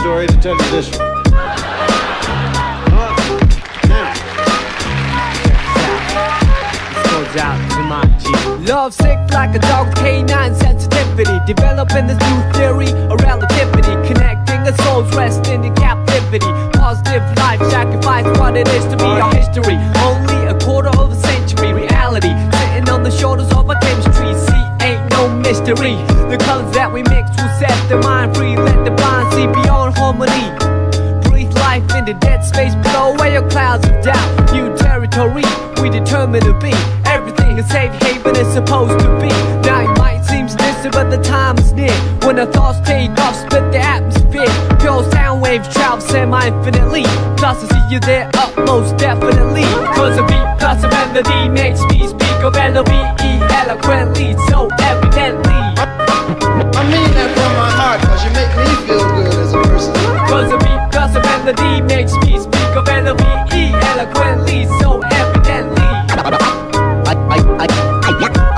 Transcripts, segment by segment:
story to tell you this one. Out to my G. Love sick like a dog with canine sensitivity. Developing this new theory of relativity. Connecting a soul's resting in captivity. Positive life sacrifice what it is to be our history. Only a quarter of a century reality. Sitting on the shoulders of our chemistry. See, ain't no mystery. The colors that we mix will set the mind free. Let the blind see beyond harmony. Breathe life in the dead space below where your clouds of doubt. New territory we determine to be. Everything a safe haven is supposed to be. Now it might seem distant but the time is near. When our thoughts take off, split the atmosphere. Pure sound waves travel semi-infinitely. Plus I see you there up most definitely. Cause a beat plus a melody makes me speak of L-O-V-E eloquently, so evidently. I mean that from my heart, cause you make me feel good as a person. Cause a beat plus a melody makes me speak of L-O-V-E eloquently, so evidently.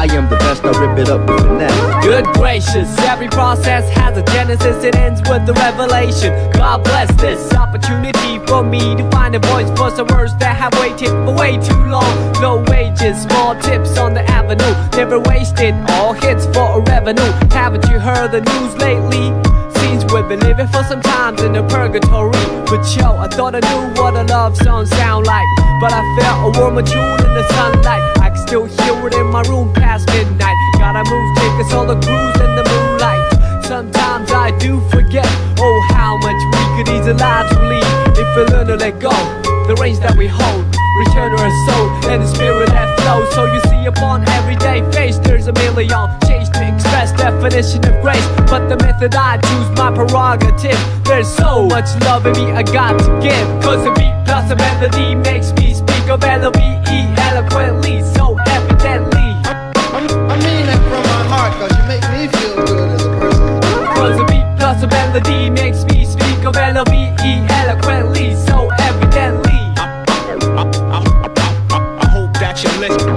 I am the best, I rip it up with finesse. Good gracious, every process has a genesis. It ends with the revelation. God bless this opportunity for me to find a voice for some words that have waited for way too long. Low wages, small tips on the avenue. Never wasted, all hits for a revenue. Haven't you heard the news lately? Seems we've been living for some times in a purgatory. But yo, I thought I knew what a love song sound like. But I felt a warmer tune in the sunlight. I can still hear it in my room past midnight. Gotta move, take us all a cruise in the moonlight. Sometimes I do forget, oh how much we could ease our lives relieve. If we learn to let go, the reins that we hold, return to our soul and the spirit that flows. So you see upon everyday face there's a million shades to express definition of grace. But the method I choose my prerogative. There's so much love in me I got to give. Cause a beat plus a melody makes me speak of L-O-V-E eloquently, so evidently. I mean that from my heart, cause you make me feel good as a person. Cause a beat plus a melody makes me speak of L-O-V-E eloquently, so evidently. I hope that you listen.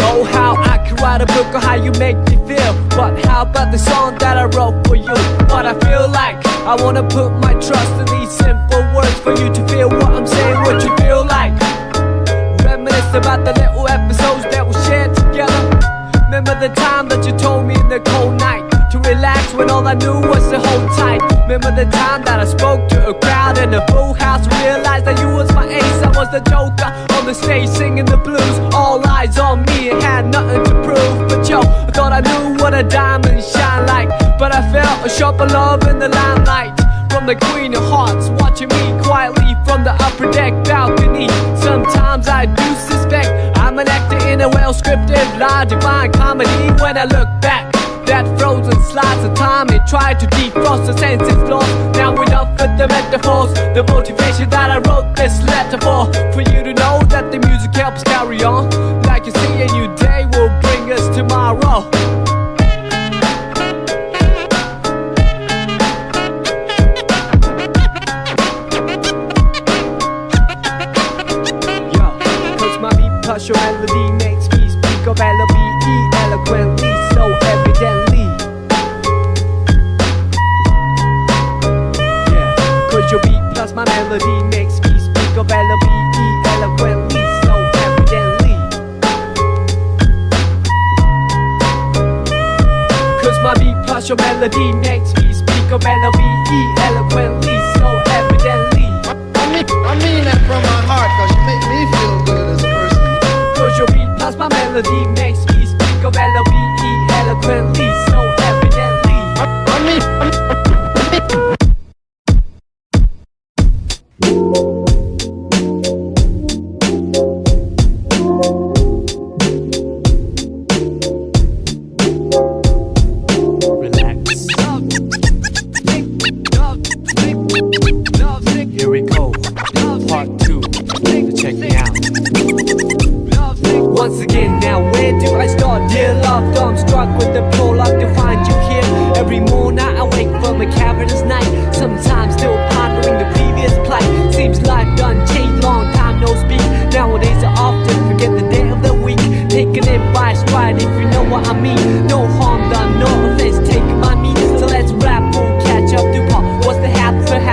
Oh how I could write a book on how you make me feel. But how about the song that I wrote for you? What I feel like, I wanna put my trust in these simple words for you to feel what I'm saying, what you feel like. Reminisce about the little episodes that we shared together. Remember the time that you told me in the cold night to relax when all I knew was to hold tight. Remember the time that I spoke to a crowd in a full house. Realized that you was my ace, I was the joker on the stage singing the blues. All eyes on me and had nothing to prove. But yo, I thought I knew what a diamond shine like. But I felt a sharper love in the limelight from the Queen of Hearts, watching me quietly from the upper deck balcony. Sometimes I do suspect I'm an actor in a well-scripted lie, divine comedy. When I look back, that frozen slice of time, it tried to defrost the senses lost. Now enough with the metaphors, the motivation that I wrote this letter for you to know that the music helps carry on. Like you see, a new day will bring us tomorrow. Plus your melody makes me speak of L-O-V-E eloquently, so evidently. Yeah, cause your beat plus my melody makes me speak of L-O-V-E eloquently, so evidently. Cause my beat plus your melody makes me speak of L-O-V-E eloquently, so evidently. I mean that from my heart, cause you make me feel good as a person. Cause your beat plus my melody makes me speak of L-O-V-E eloquently, so evidently. Relax. Here we go. Part 2. Check me out. Once again, now where do I start? Dear love, I'm struck with the prologue to find you here. Every morning I wake from a cavernous night, sometimes still pondering the previous plight. Seems life done changed, long time no speak. Nowadays I often forget the day of the week. Taking it by stride, if you know what I mean. No harm done, no offense taken by me. So let's rap, we'll catch up to part. What's the half for half?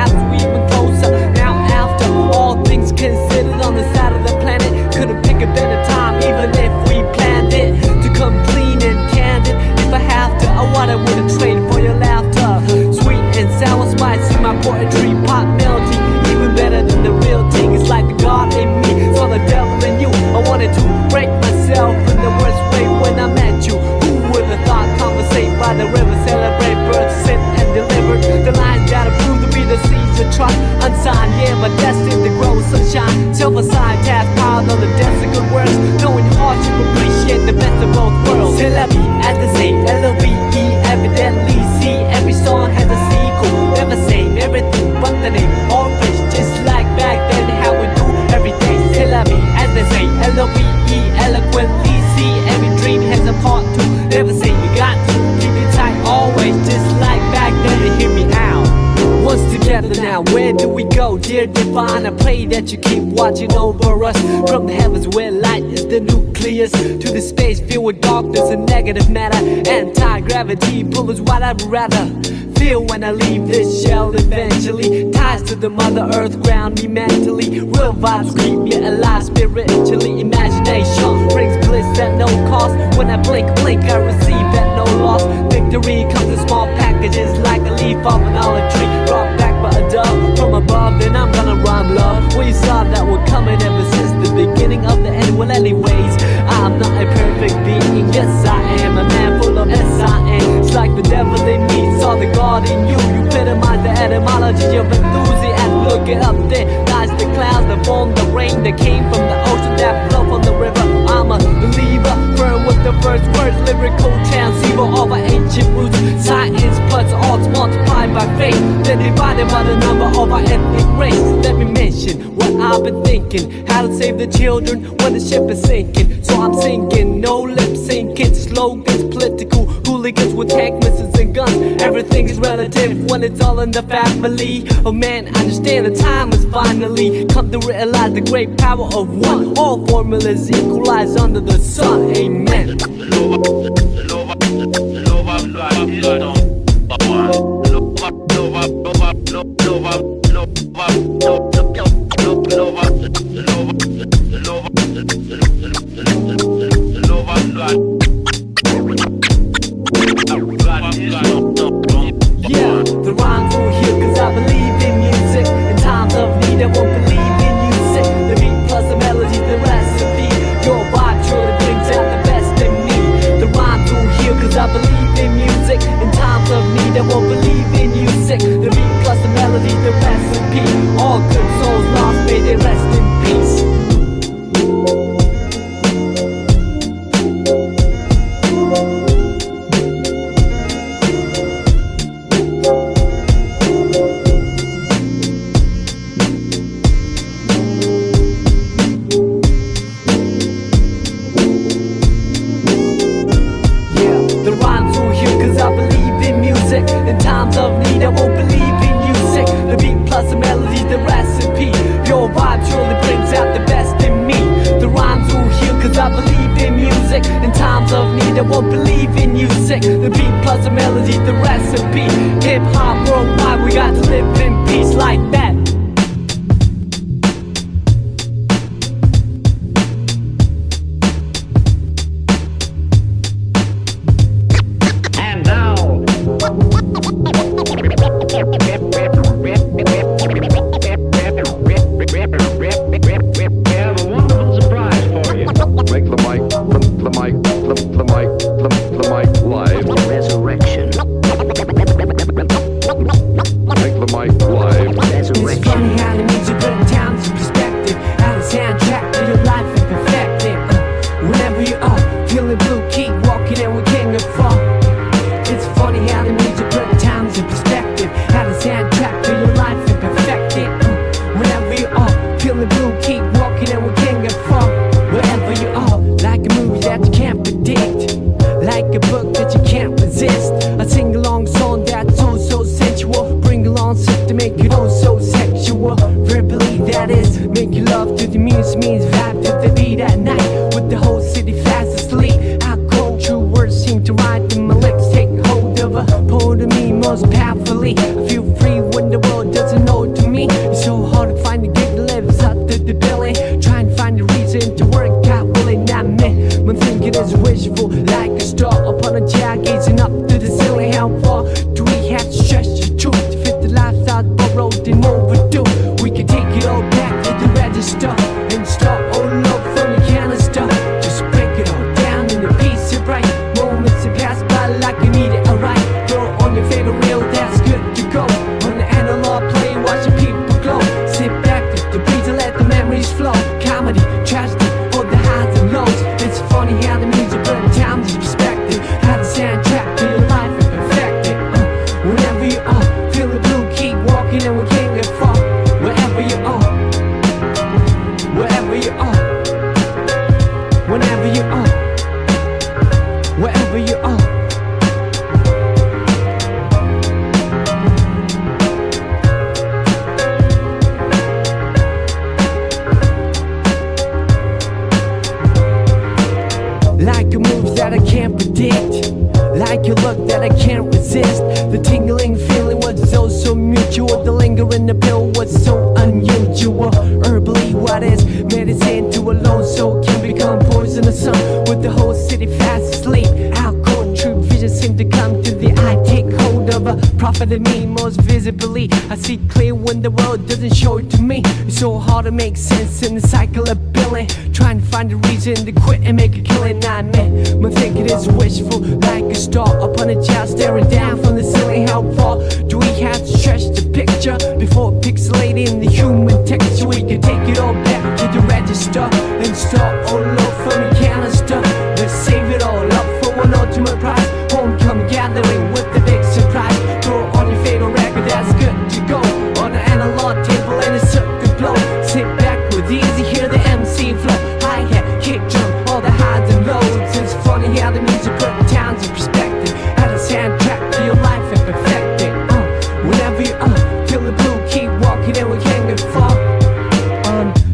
clear, divine. I pray that you keep watching over us. From the heavens where light is the nucleus, to the space filled with darkness and negative matter. Anti-gravity pull is what I'd rather feel when I leave this shell eventually. Ties to the mother earth ground me mentally. Real vibes keep me alive spiritually. Imagination brings bliss at no cost. When I blink, I receive at no loss. Victory comes in small packages like a leaf off an olive tree, brought back by a dove from above. Then I'm gonna rhyme love. We saw that we're coming ever since the beginning of the end. Well, anyways, I'm not a perfect being. Yes, I am a man full of S-I-N. It's like the devil in me saw the God in you. You epitomize the etymology of enthusiasm. Look it up, there lies the clouds that form the rain that came from the ocean that flow from the river. I'm a believer, firm with the first words, lyrical transceiver of our ancient roots. Science plus odds multiplied by faith, then divided by the number of our ethnic race. Let me mention what I've been thinking, how to save the children when the ship is sinking. So I'm singing, no lip syncing, slogans, political hooligans with tank missiles and guns. Everything is relative when it's all in the family. Oh man, understand the time has finally come to realize the great power of one. All formulas equalize under the sun. Amen. Yeah, the rhymes will heal cause I believe in music. In times of need I won't believe in music. The beat plus the melody, the recipe. Your vibe truly brings out the best in me. The rhymes will heal cause I believe in music. In times of need I won't believe in music. The beat plus the melody, the recipe. All good souls lost, may they rest in peace. The rhymes will heal cause I believe in music. In times of need I won't believe in music. The beat plus the melody, the recipe. Your vibe truly brings out the best in me. The rhymes will heal cause I believe in music. In times of need I won't believe in music. The beat plus the melody, the recipe. Hip hop worldwide, we got to live in peace like that. like a move that I can't predict, like a look that I can't resist. The tingling feeling was so mutual. The lingering appeal was so unusual. Herbally, what is medicine to a lone soul can become poisonous. With the whole city fast asleep, how cold true vision seem to come to the eye. Take hold of a prophet in me most visibly. I see clear when the world doesn't show it to me. It's so hard to make sense in the cycle of billing, trying to find a reason to quit and make a killing. I admit my thinking is wishful, like a star upon a child staring down from the ceiling. How far do we have to stretch the picture before pixelating the human texture? We can take it all back to the register and start all over from the canister. Let's save it all up for one ultimate prize. Homecoming gathering with the big surprise. Throw on your fatal record, that's good to go. On the analog table and a circuit blow. Sit back with easy, hear the MC flow. Hi-hat, kick drum, all the highs and lows. It's funny how the music put towns in perspective. Add a soundtrack to your life and perfect it. Whenever you feel the blue, keep walking and we can't get far.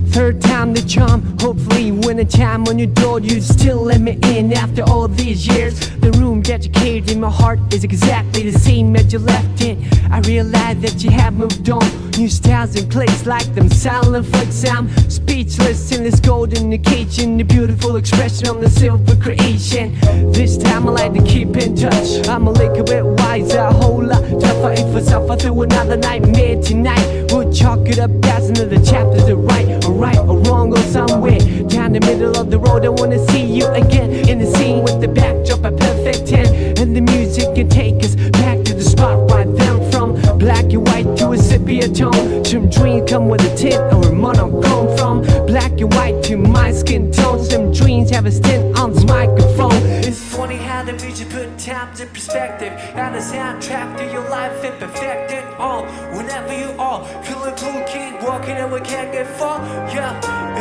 Third time the charm, hopefully when a time on your door you still let me in after all these years. The room that you carried in my heart is exactly the same as you left it. I realize that you have moved on. New styles in place like them silent flicks. I'm speechless in this golden occasion, the beautiful expression of the silver creation. This time I like to keep in touch. I'm a little bit wiser, a whole lot tougher. If I suffer through another nightmare tonight, we'll chalk it up as another chapter to write. Or right or wrong or somewhere down the middle of the road. I wanna see you again in the scene with the backdrop a perfect 10. And the music can take us back to the spot right then. From black and white to a sepia tone. Some dreams come with a tint or a monochrome. From black and white to my skin tone. Some dreams have a stint on this microphone. It's funny how the music put times in perspective. Add a soundtrack to your life and perfect it all. Whenever you are feeling blue, keep walking and we can't get far. Yeah,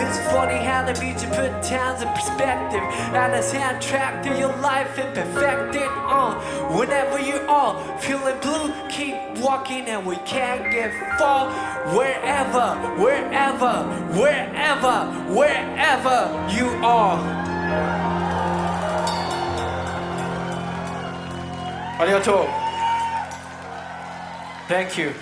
it's funny how the music put times in perspective. Add a soundtrack to your life and perfect it all. Whenever you are feeling blue, keep walking and we can't get far. Wherever you are. Arigato. Thank you.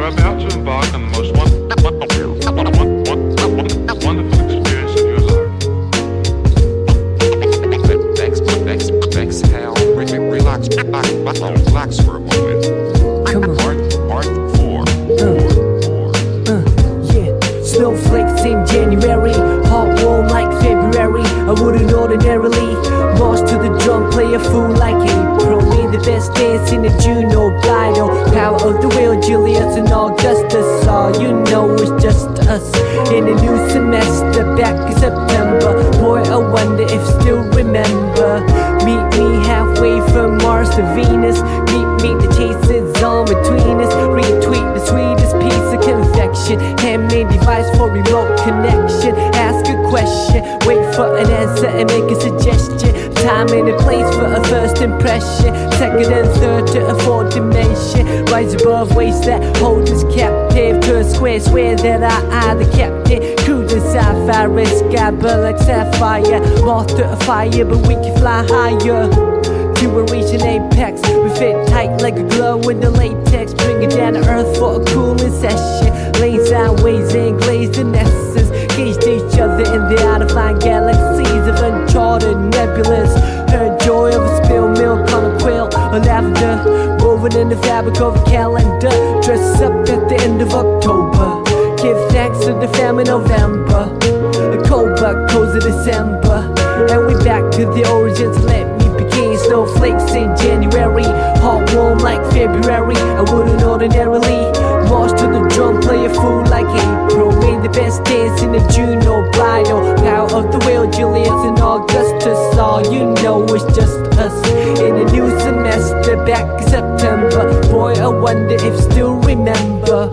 About to embark on the most wonderful experience of your life. Exhale, relax for a moment. Come on. Part 4. Yeah, snowflakes in January, hot warm like February. I wouldn't ordinarily march to the drum, play a fool like April. Be the best dance in the June or Blido. Power of the wheel, Julius and Augustus. All you know is just us in a new semester back in September. Boy, I wonder if still remember. Meet me halfway from Mars to Venus. Meet the chases on between us. Retweet the sweetest piece of confection. Handmade device for remote connection. Ask a question, wait for an answer and make a suggestion. Time and a place for a first impression. Second and third to a fourth dimension. Rise above waves that hold us captive to a square. Swear that I the captain. Cruising sapphire sky, burn like sapphire. Moth to a fire, but we can fly higher. To a reaching apex, we fit tight like a glove with the latex. Bring it down to earth for a cooling session. Lane sideways and glazed in essence. Gauged each other in the out-of-line galaxies of uncharted nebulas. Heard joy of a spilled milk on a quill or lavender, woven in the fabric of a calendar. Dress up at the end of October. Give thanks to the family November. A cold but cozy of December. And we back to the origins, let me begin. Snowflakes in January, hot warm like February. I wouldn't ordinarily march to the drum, play a fool like April. Made the best dance in the June or Bio. Power of the wheel, Julius and Augustus. All you know is just us in a new semester, back in September. Boy, I wonder if still remember.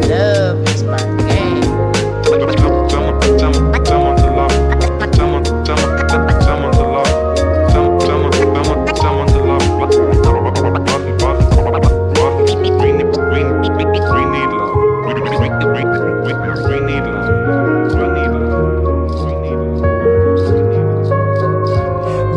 Love is my game.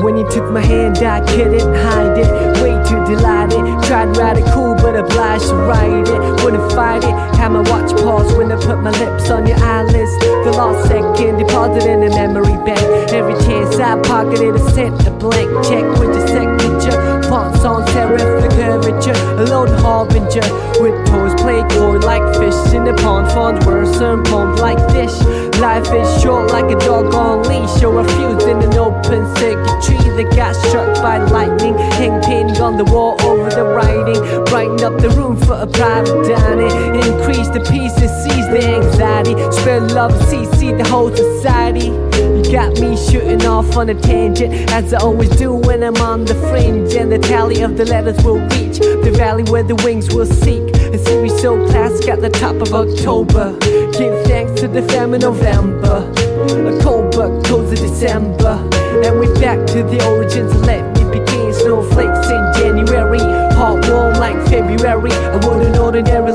When you took my hand, I couldn't hide it. Way too delighted. Tried to ride it cool, but obliged to ride it. Wouldn't fight it. Had my watch pause when I put my lips on your eyelids. The lost second, deposit in a memory bank. Every chance I pocketed, I sent a blank check with your signature. Fonts on serif, the curvature. A lone harbinger with toes play coy like fish in a pond. Fonts were certain poems like dish. Life is short like a dog on leash, or a fuse in an open circuitry that got struck by lightning. Hang painting on the wall over the writing. Brighten up the room for a private dining. Increase the pieces, seize the anxiety. Spread love and see the whole society. You got me shooting off on a tangent, as I always do when I'm on the fringe. And the tally of the letters will reach the valley where the wings will seek. A series so classic at the top of October. Give thanks to the fam in November. A cold but close of December. And we back to the origins, let me begin. Snowflakes in January, hot warm like February. I wouldn't ordinarily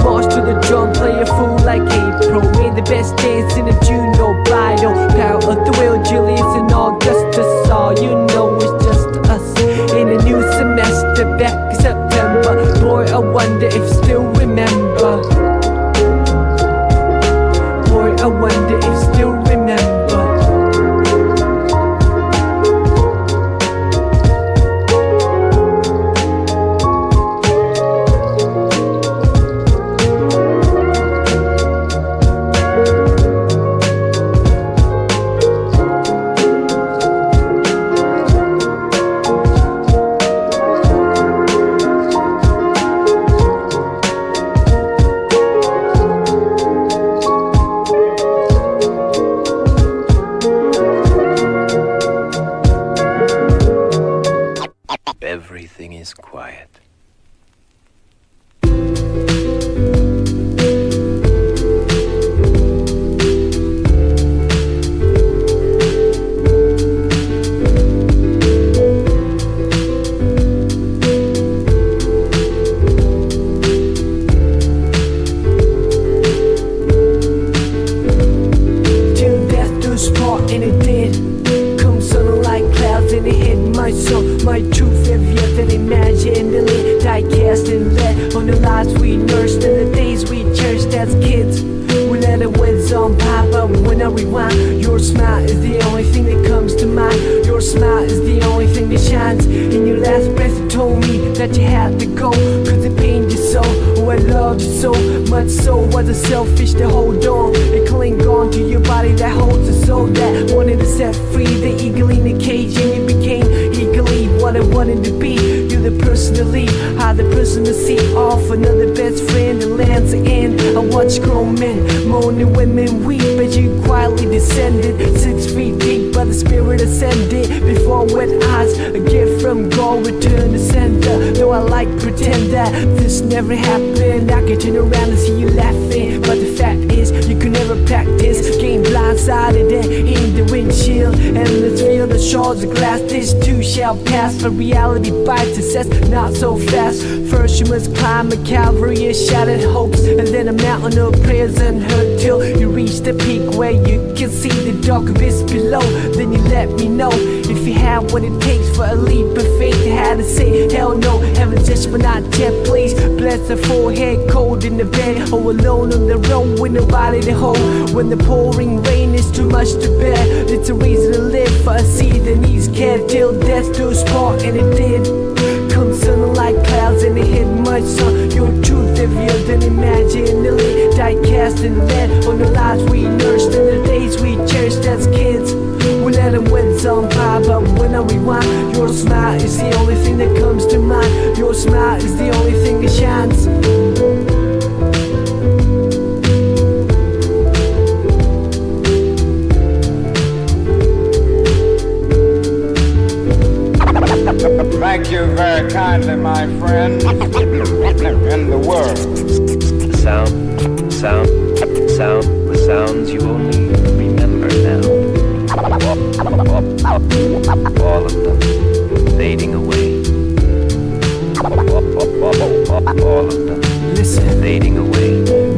march to the drum, play a fool like April. Made the best dance in a June or Bio. Power of the wheel, Julius and Augustus. All you know is just us in a new semester, back in September. Boy, I wonder if still remember. Boy, I wonder if still remember. Everything is quiet. Till death do us part, and it did. Come sun like clouds, and it hit my soul. My truth heavier than imagined. The lit die cast and let on the lives we nursed and the days we cherished as kids. We let it whiz on by, but when I rewind, your smile is the only thing that comes to mind. Your smile is the only thing that shines. In your last breath you told me that you had to go, cause it pained you so. Oh, I loved you so much, so was it selfish to hold on and cling on to your body that holds a soul that wanted to set free the eagle in the cage, and you became eagerly what I wanted to be. You're the person to lead, I the person to see off another best friend and lands the end. I watch grown men moan and women weep as you quietly descended 6 feet deep by the spirit ascended. Before wet eyes, a gift from God returned to sender. Though I like pretend that this never happened, I can turn around and see you laughing. But the fact is, you could never practice. Game blindsided and in the windshield, and let's feel the shards of glass, this too shall pass. For reality bites success, not so fast. First you must climb a Calvary of shattered hopes, and then a mountain of prayers unheard, till you reach the peak where you can see the dark abyss below. Then you let me know if you have what it takes for a leap of faith. You had to say hell no, heaven just but not yet, please. Bless the forehead, cold in the bed, or alone on the road with nobody to hold. When the pouring rain is too much to bear, it's a reason to live for a seed that needs care, till death do us part, and it did. Come sun like clouds and it hit much sun. Your truth heavier than imaginary, die cast in lead on the lives we nursed and the days we cherished as kids. We let them win some pie, but when I rewind, your smile is the only thing that comes to mind. Your smile is the only thing that shines. Thank you very kindly, my friend. In the world. The sounds you only remember now. All of them fading away. All of them fading away.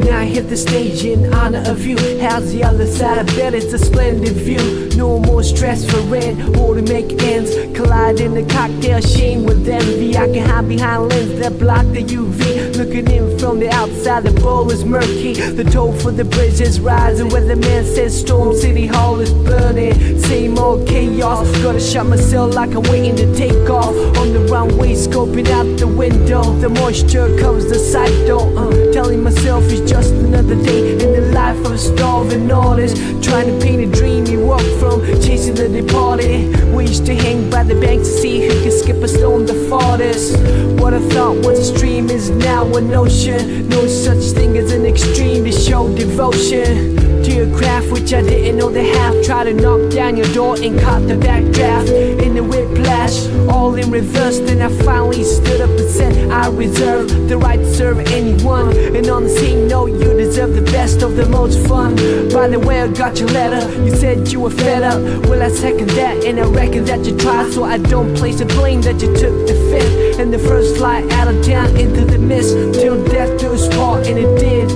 Now I hit the stage in honor of you. How's the other side? I bet it's a splendid view. No more stress for rent or to make ends. Collide in the cocktail sheen with envy. I can hide behind lenses that block the UV. Looking in from the outside, the bowl is murky. The toll for the bridge is rising. Where the man says Storm City Hall is burning. Same old chaos. Gotta shut myself like I'm waiting to take off. On the runway, scoping out the window. The moisture covers the sight though. Telling myself it's just another day in the life of a starving artist. Trying to paint a dream you walk from, chasing the departed. We used to hang by the bank to see who could skip a stone the farthest. What I thought was a stream is now an ocean. No such thing as an extreme to show devotion to your craft, which I didn't know the half. Try to knock down your door and caught the backdraft in the whiplash, all in reverse. Then I finally stood up and said I reserve the right to serve anyone. And on the same note, you deserve the best of the most fun. By the way, I got your letter. You said you were fed up. Well, I second that, and I reckon that you tried. So I don't place the blame that you took the fifth and the first flight out of town into the mist, till death do us part, and it did.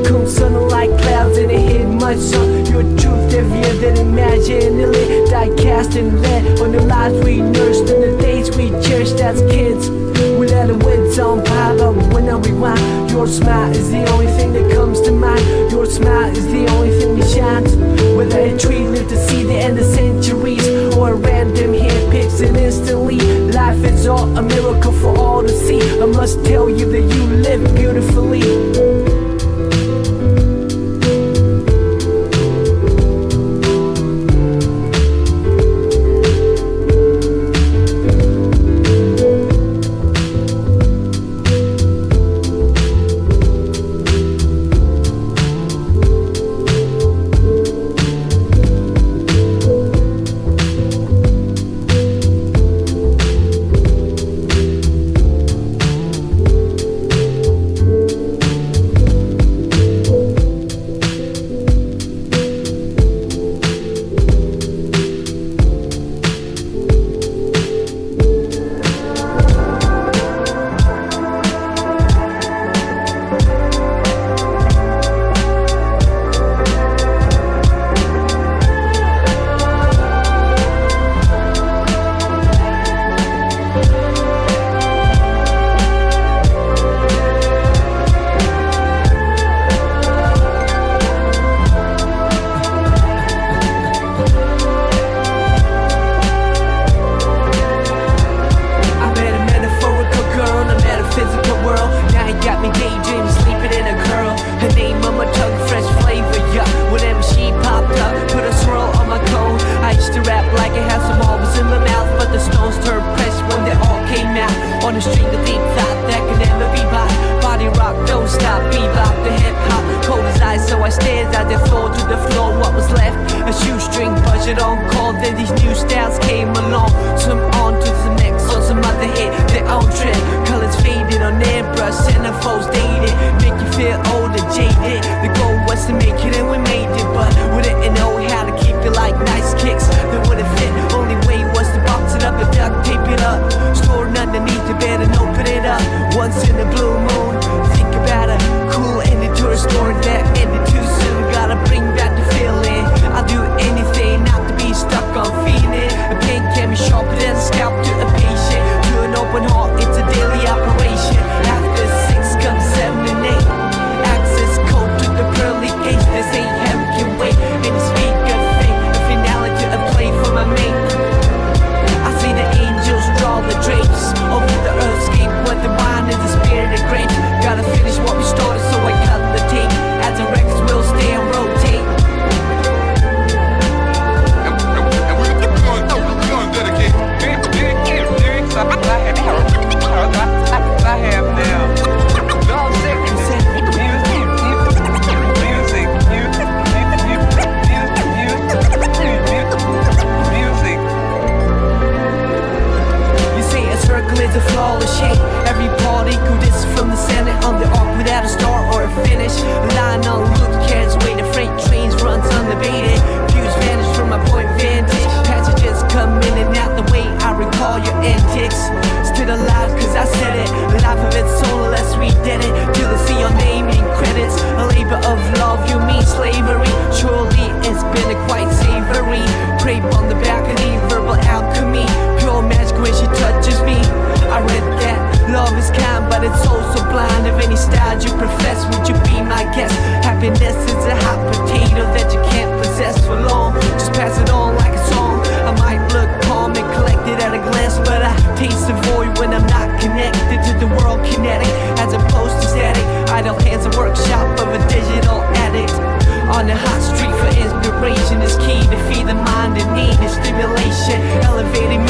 Come sun like clouds and it hit much sun. Your truth heavier than imaginary, die cast in lead on the lives we nursed and the days we cherished as kids. We let it win some pie, but when I rewind, your smile is the only thing that comes to mind. Your smile is the only thing that shines. Whether a tree lived to see the end of centuries, or a random hand picks it instantly, life is all a miracle for all to see. I must tell you that you live beautifully. Budget on call, then these new styles came along. Some on to the next, on some other hit, their own trend. Colors faded on airbrush, centerfolds dated, make you feel old and jaded. The goal was to make it and we made it, but we didn't know how to keep it like nice kicks that wouldn't fit. Only way up. Stored underneath the bed and open it up. Once in a blue moon, think about a cool ending to a story that ended too soon. Gotta bring back the feeling. I'll do anything not to be stuck on feeling. A pain can be sharper than a scalp to a patient. To an open heart, it's a daily operation. After 6 comes 7 and 8. Access code to the pearly gates. This ain't heaven can wait. And the speak of fate, a finale to a play for my mate. I see the angels draw the drapes over the earthscape where the wine is the spirit of grapes. Gotta finish what we started, so I cut the tape. As the records will stay and rotate. And we're gonna dedicate lyrics I have now. Is a flawless shape. Every part equal this from the center on the arc without a start or a finish. Line on route, carries weight of freight trains runs unabated. Views vanish from my point vantage. Passages come in and out the way I recall your antics. Still alive cause I said it. Life of its soul unless we did it. Till they see your name in credits. A labor of love, you mean slavery. Surely it's been a quite savory. Crepe on the balcony, verbal alchemy. Pure magic when she touches me. I read that love is kind, but it's also blind. Of any style you profess, would you be my guest? Happiness is a hot potato that you can't possess for long. Just pass it on like a song. I might look calm and collected at a glance, but I taste the void when I'm not connected to the world kinetic, as opposed to static. Idle hands, a workshop of a digital addict. On the hot street for inspiration is key to feed the mind in need of stimulation. Elevating